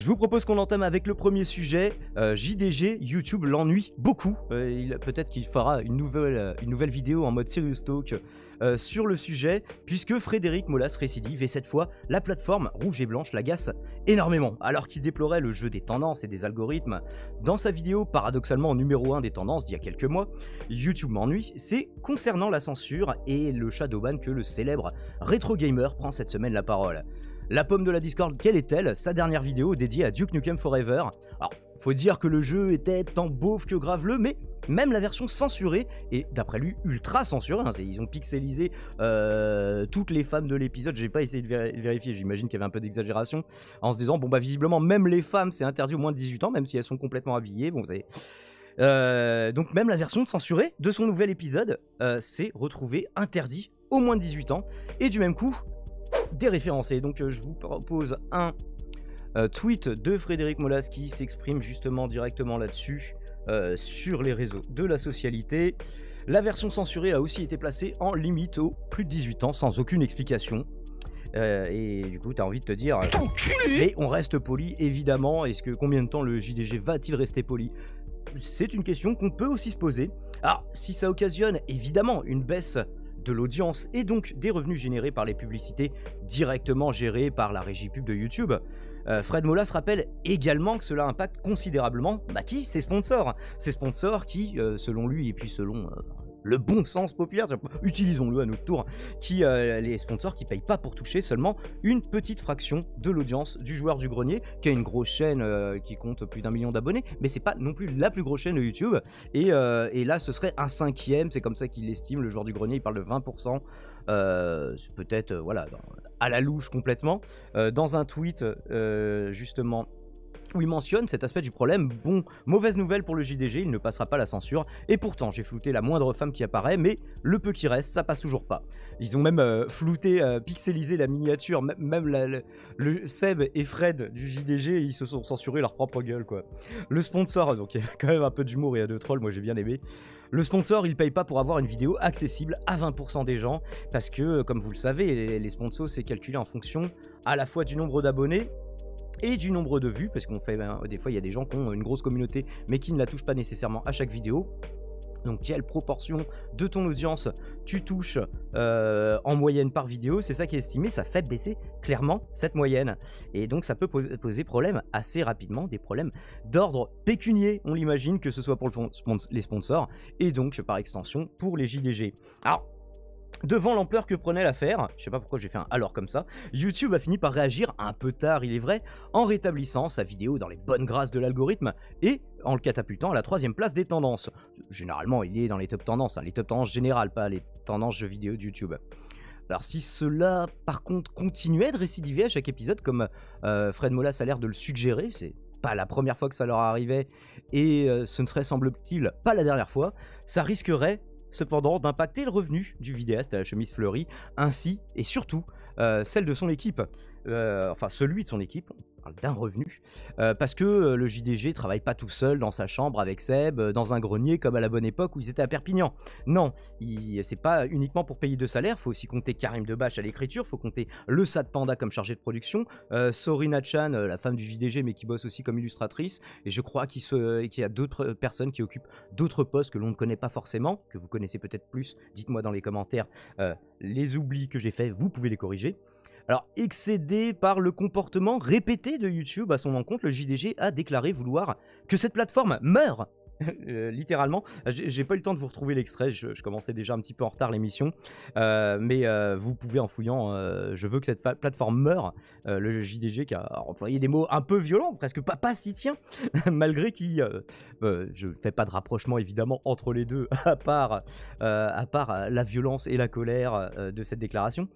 Je vous propose qu'on entame avec le premier sujet. JDG, YouTube l'ennuie beaucoup. Peut-être qu'il fera une nouvelle vidéo en mode Serious Talk sur le sujet, puisque Frédéric Molas récidive et cette fois, la plateforme rouge et blanche l'agace énormément. Alors qu'il déplorait le jeu des tendances et des algorithmes dans sa vidéo paradoxalement numéro 1 des tendances d'il y a quelques mois, YouTube m'ennuie, c'est concernant la censure et le shadowban que le célèbre Retro Gamer prend cette semaine la parole. La pomme de la Discord, quelle est-elle? Sa dernière vidéo dédiée à Duke Nukem Forever. Alors, faut dire que le jeu était tant beauf que graveleux, mais même la version censurée, et d'après lui, ultra censurée, hein, ils ont pixelisé toutes les femmes de l'épisode, j'ai pas essayé de vérifier, j'imagine qu'il y avait un peu d'exagération, en se disant, bon bah visiblement, même les femmes, c'est interdit au moins de 18 ans, même si elles sont complètement habillées, bon vous savez... donc même la version censurée de son nouvel épisode s'est retrouvée interdit au moins de 18 ans, et du même coup, déréférencé. Donc je vous propose un tweet de Frédéric Molas qui s'exprime justement directement là-dessus sur les réseaux de la socialité. La version censurée a aussi été placée en limite aux plus de 18 ans sans aucune explication. Et du coup, t'as envie de te dire... mais on reste poli, évidemment. Combien de temps le JDG va-t-il rester poli ? C'est une question qu'on peut aussi se poser. Alors, si ça occasionne évidemment une baisse de l'audience et donc des revenus générés par les publicités directement gérées par la régie pub de YouTube, Fred Molas rappelle également que cela impacte considérablement ses sponsors. Ces sponsors qui, selon lui et puis selon le bon sens populaire, utilisons-le à notre tour, les sponsors qui payent pas pour toucher seulement une petite fraction de l'audience du joueur du grenier, qui a une grosse chaîne qui compte plus d'1 million d'abonnés, mais c'est pas non plus la plus grosse chaîne de YouTube, et là ce serait un cinquième, c'est comme ça qu'il l'estime, le joueur du grenier, il parle de 20%, c'est peut-être à la louche complètement, dans un tweet justement, où il mentionne cet aspect du problème. Bon, mauvaise nouvelle pour le JDG, il ne passera pas la censure, et pourtant j'ai flouté la moindre femme qui apparaît, mais le peu qui reste, ça passe toujours pas. Ils ont même flouté, pixelisé la miniature, même le Seb et Fred du JDG, ils se sont censurés leur propre gueule, quoi. Le sponsor, donc il y a quand même un peu d'humour et de troll, moi j'ai bien aimé. Le sponsor, il paye pas pour avoir une vidéo accessible à 20% des gens, parce que, comme vous le savez, les sponsors, c'est calculé en fonction à la fois du nombre d'abonnés, et du nombre de vues, parce qu'on fait des fois il y a des gens qui ont une grosse communauté mais qui ne la touchent pas nécessairement à chaque vidéo. Donc quelle proportion de ton audience tu touches en moyenne par vidéo, c'est ça qui est estimé, ça fait baisser clairement cette moyenne. Et donc ça peut poser problème assez rapidement, des problèmes d'ordre pécunier, on l'imagine, que ce soit pour les sponsors et donc par extension pour les JDG. Alors, devant l'ampleur que prenait l'affaire, je sais pas pourquoi j'ai fait un alors comme ça, YouTube a fini par réagir un peu tard, il est vrai, en rétablissant sa vidéo dans les bonnes grâces de l'algorithme et en le catapultant à la 3e place des tendances. Généralement, il est dans les top tendances, les top tendances générales, pas les tendances jeux vidéo de YouTube. Alors si cela, par contre, continuait de récidiver à chaque épisode, comme Fred Molas a l'air de le suggérer, c'est pas la première fois que ça leur arrivait, et ce ne serait, semble-t-il, pas la dernière fois, ça risquerait cependant d'impacter le revenu du vidéaste à la chemise fleurie, ainsi et surtout celle de son équipe, enfin celui de son équipe, on parle d'un revenu, parce que le JDG travaille pas tout seul dans sa chambre avec Seb, dans un grenier comme à la bonne époque où ils étaient à Perpignan. Non, c'est pas uniquement pour payer de salaire, faut aussi compter Karim Debache à l'écriture, faut compter le Sad Panda comme chargé de production, Sorina Chan, la femme du JDG mais qui bosse aussi comme illustratrice, et je crois qu'il y a d'autres personnes qui occupent d'autres postes que l'on ne connaît pas forcément, que vous connaissez peut-être plus, dites-moi dans les commentaires les oublis que j'ai faits, vous pouvez les corriger. Alors, excédé par le comportement répété de YouTube à son encontre, le JDG a déclaré vouloir que cette plateforme meure. Littéralement, j'ai pas eu le temps de vous retrouver l'extrait, je commençais déjà un petit peu en retard l'émission, mais vous pouvez en fouillant, je veux que cette plateforme meure, le JDG qui a employé des mots un peu violents, presque pas si tient, malgré qui, je fais pas de rapprochement évidemment entre les deux, à part la violence et la colère de cette déclaration,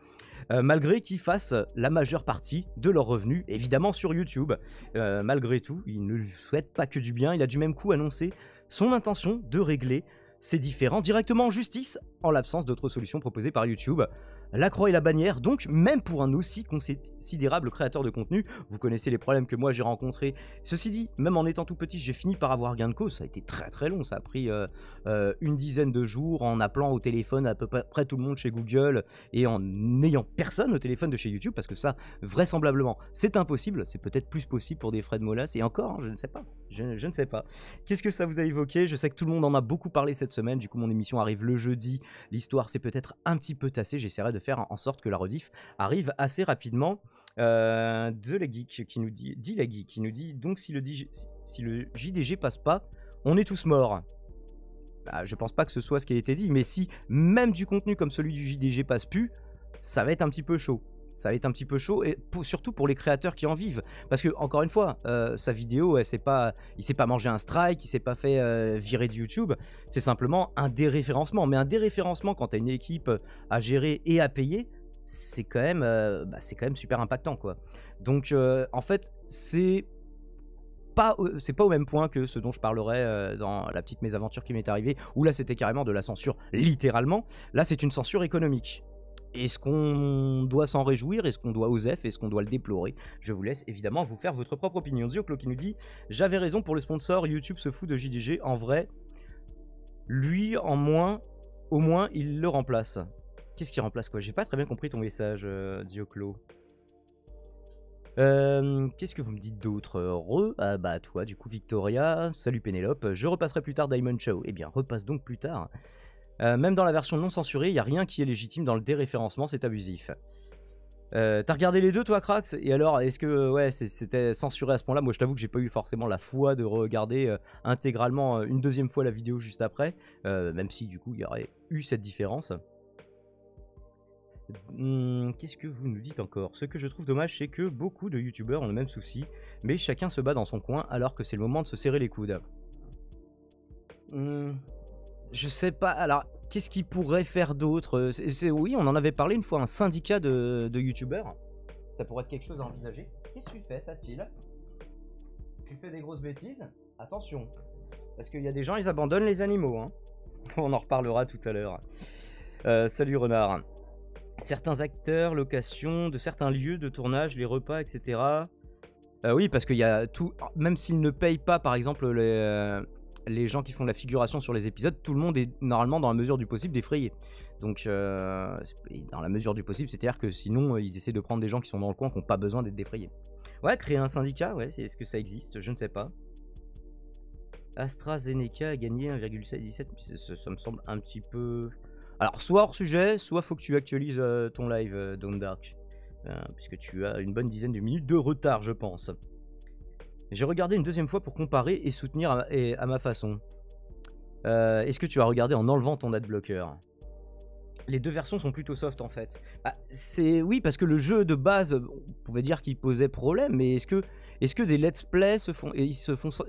malgré qu'ils fassent la majeure partie de leurs revenus, évidemment sur YouTube. Malgré tout, il ne lui souhaite pas que du bien, il a du même coup annoncé son intention de régler ces différends directement en justice, en l'absence d'autres solutions proposées par YouTube. la croix et la bannière, donc même pour un aussi considérable créateur de contenu. Vous connaissez les problèmes que moi j'ai rencontrés. Ceci dit, même en étant tout petit, j'ai fini par avoir gain de cause. Ça a été très très long, ça a pris une dizaine de jours en appelant au téléphone à peu près tout le monde chez Google et en n'ayant personne au téléphone de chez YouTube, parce que ça, vraisemblablement, c'est impossible. C'est peut-être plus possible pour des Fred Molas, et encore, hein, je ne sais pas. Je ne sais pas. Qu'est-ce que ça vous a évoqué? Je sais que tout le monde en a beaucoup parlé cette semaine, du coup mon émission arrive le jeudi, l'histoire s'est peut-être un petit peu tassée, j'essaierai de faire en sorte que la rediff arrive assez rapidement. De la Geek qui nous dit, la Geek qui nous dit, donc si le JDG passe pas, on est tous morts. Bah, je pense pas que ce soit ce qui a été dit, mais si même du contenu comme celui du JDG passe plus, ça va être un petit peu chaud. Ça va être un petit peu chaud, et surtout pour les créateurs qui en vivent. Parce que, encore une fois, sa vidéo, il s'est pas mangé un strike, il s'est pas fait virer de YouTube. C'est simplement un déréférencement. Mais un déréférencement, quand tu as une équipe à gérer et à payer, c'est quand même super impactant, quoi. Donc, en fait, c'est pas au même point que ce dont je parlerai dans la petite mésaventure qui m'est arrivée, où là, c'était carrément de la censure, littéralement. Là, c'est une censure économique. Est-ce qu'on doit s'en réjouir? Est-ce qu'on doit oser? Est-ce qu'on doit le déplorer? Je vous laisse évidemment vous faire votre propre opinion. Dioclo qui nous dit: j'avais raison pour le sponsor, YouTube se fout de JDG. En vrai, lui, au moins, il le remplace. Qu'est-ce qu'il remplace, quoi? J'ai pas très bien compris ton message, Dioclo. Qu'est-ce que vous me dites d'autre? Bah toi, du coup, Victoria. Salut Pénélope. Je repasserai plus tard Diamond Show. Eh bien, repasse donc plus tard. Même dans la version non censurée, il n'y a rien qui est légitime dans le déréférencement, c'est abusif. T'as regardé les deux, toi, Krax? Et alors, est-ce que ouais, c'était censuré à ce point-là? Moi, je t'avoue que j'ai pas eu forcément la foi de regarder intégralement une deuxième fois la vidéo juste après, même si du coup, il y aurait eu cette différence. Qu'est-ce que vous nous dites encore? Ce que je trouve dommage, c'est que beaucoup de youtubeurs ont le même souci, mais chacun se bat dans son coin alors que c'est le moment de se serrer les coudes. Je sais pas, alors qu'est-ce qu'il pourrait faire d'autre? Oui, on en avait parlé une fois, un syndicat de youtubeurs. Ça pourrait être quelque chose à envisager. Qu'est-ce que tu fais, Satil? Tu fais des grosses bêtises? Attention, parce qu'il y a des gens, ils abandonnent les animaux, hein. On en reparlera tout à l'heure. Salut Renard. Certains acteurs, location de certains lieux de tournage, les repas, etc. Oui, parce qu'il y a tout, même s'ils ne payent pas, par exemple, les gens qui font la figuration sur les épisodes, tout le monde est normalement dans la mesure du possible défrayé. Donc dans la mesure du possible, c'est-à-dire que sinon ils essaient de prendre des gens qui sont dans le coin qui n'ont pas besoin d'être défrayés. Ouais, créer un syndicat, ouais, est-ce que ça existe? Je ne sais pas. AstraZeneca a gagné 1,17, ça me semble un petit peu... Alors soit hors sujet, soit faut que tu actualises ton live, Dawn Dark. Puisque tu as une bonne dizaine de minutes de retard, je pense. J'ai regardé une deuxième fois pour comparer et soutenir à ma façon. Est-ce que tu as regardé en enlevant ton adblocker? Les deux versions sont plutôt soft en fait. Bah, oui, parce que le jeu de base, on pouvait dire qu'il posait problème, mais est-ce que des let's play se font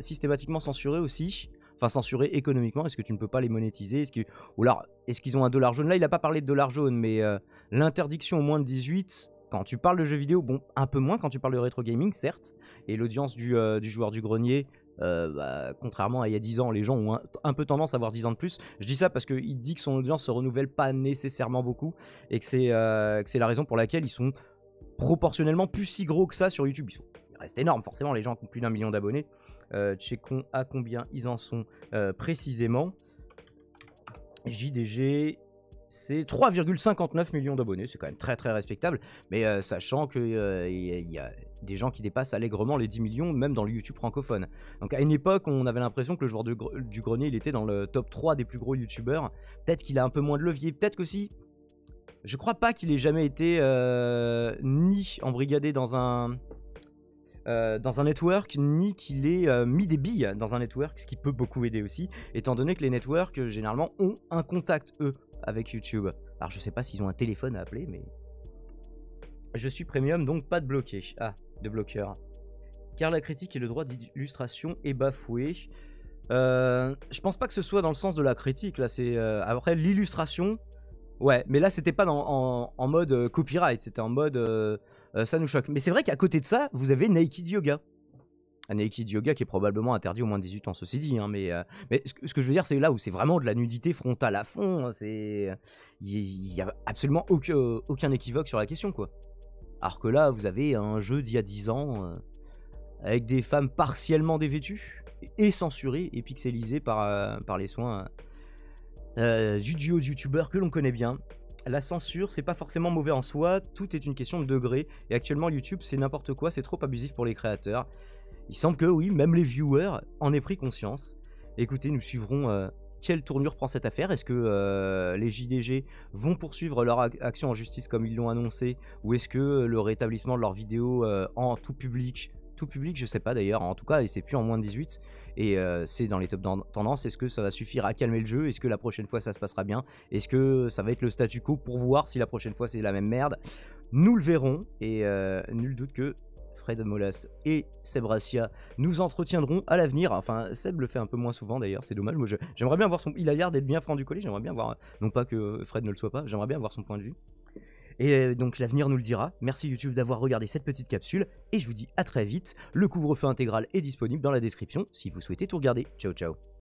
systématiquement censurer aussi? Enfin, censurer économiquement, est-ce que tu ne peux pas les monétiser? Ou alors, est-ce qu'ils ont un dollar jaune? Là, il n'a pas parlé de dollar jaune, mais l'interdiction au moins de 18... Quand tu parles de jeux vidéo, bon, un peu moins quand tu parles de rétro gaming, certes, et l'audience du joueur du grenier, contrairement à il y a 10 ans, les gens ont un peu tendance à avoir 10 ans de plus. Je dis ça parce qu'il dit que son audience se renouvelle pas nécessairement beaucoup, et que c'est la raison pour laquelle ils sont proportionnellement plus si gros que ça sur YouTube. Ils restent énormes, forcément, les gens qui ont plus d'1 million d'abonnés. Checkons à combien ils en sont précisément. JDG... c'est 3,59 millions d'abonnés, c'est quand même très très respectable, mais sachant qu'il y a des gens qui dépassent allègrement les 10 millions, même dans le YouTube francophone. Donc à une époque, on avait l'impression que le joueur du grenier, il était dans le top 3 des plus gros YouTubeurs. Peut-être qu'il a un peu moins de levier, peut-être qu'aussi... Je crois pas qu'il ait jamais été ni embrigadé dans un network, ni qu'il ait mis des billes dans un network, ce qui peut beaucoup aider aussi, étant donné que les networks, généralement, ont un contact, eux, avec YouTube. Alors je sais pas s'ils ont un téléphone à appeler, mais... Je suis premium, donc pas de bloqué. Ah, de bloqueur. Car la critique et le droit d'illustration est bafoué. Je pense pas que ce soit dans le sens de la critique, là, c'est... Après, l'illustration... Ouais, mais là, c'était pas en mode copyright, c'était en mode... ça nous choque. Mais c'est vrai qu'à côté de ça, vous avez Naked Yoga. Un naked yoga qui est probablement interdit aux moins de 18 ans, ceci dit, hein, mais ce que je veux dire, c'est là où c'est vraiment de la nudité frontale à fond, hein, il y a absolument aucun équivoque sur la question, quoi. Alors que là, vous avez un jeu d'il y a 10 ans, avec des femmes partiellement dévêtues, et censurées, et pixelisées par les soins du duo de youtubeurs que l'on connaît bien. La censure, c'est pas forcément mauvais en soi, tout est une question de degré, et actuellement YouTube c'est n'importe quoi, c'est trop abusif pour les créateurs. Il semble que oui, même les viewers en aient pris conscience. Écoutez, nous suivrons quelle tournure prend cette affaire. Est-ce que les JDG vont poursuivre leur action en justice comme ils l'ont annoncé, ou est-ce que le rétablissement de leurs vidéos en tout public, je sais pas d'ailleurs, en tout cas, et c'est plus en moins de 18, et c'est dans les top tendances, est-ce que ça va suffire à calmer le jeu? Est-ce que la prochaine fois ça se passera bien? Est-ce que ça va être le statu quo pour voir si la prochaine fois c'est la même merde? Nous le verrons, et nul doute que Fred Molas et Seb Rassia nous entretiendront à l'avenir. Enfin, Seb le fait un peu moins souvent d'ailleurs, c'est dommage. Moi, j'aimerais bien voir son. Il a l'air d'être bien franc du collier, j'aimerais bien voir. Non pas que Fred ne le soit pas, j'aimerais bien voir son point de vue. Et donc l'avenir nous le dira. Merci YouTube d'avoir regardé cette petite capsule. Et je vous dis à très vite. Le couvre-feu intégral est disponible dans la description si vous souhaitez tout regarder. Ciao ciao.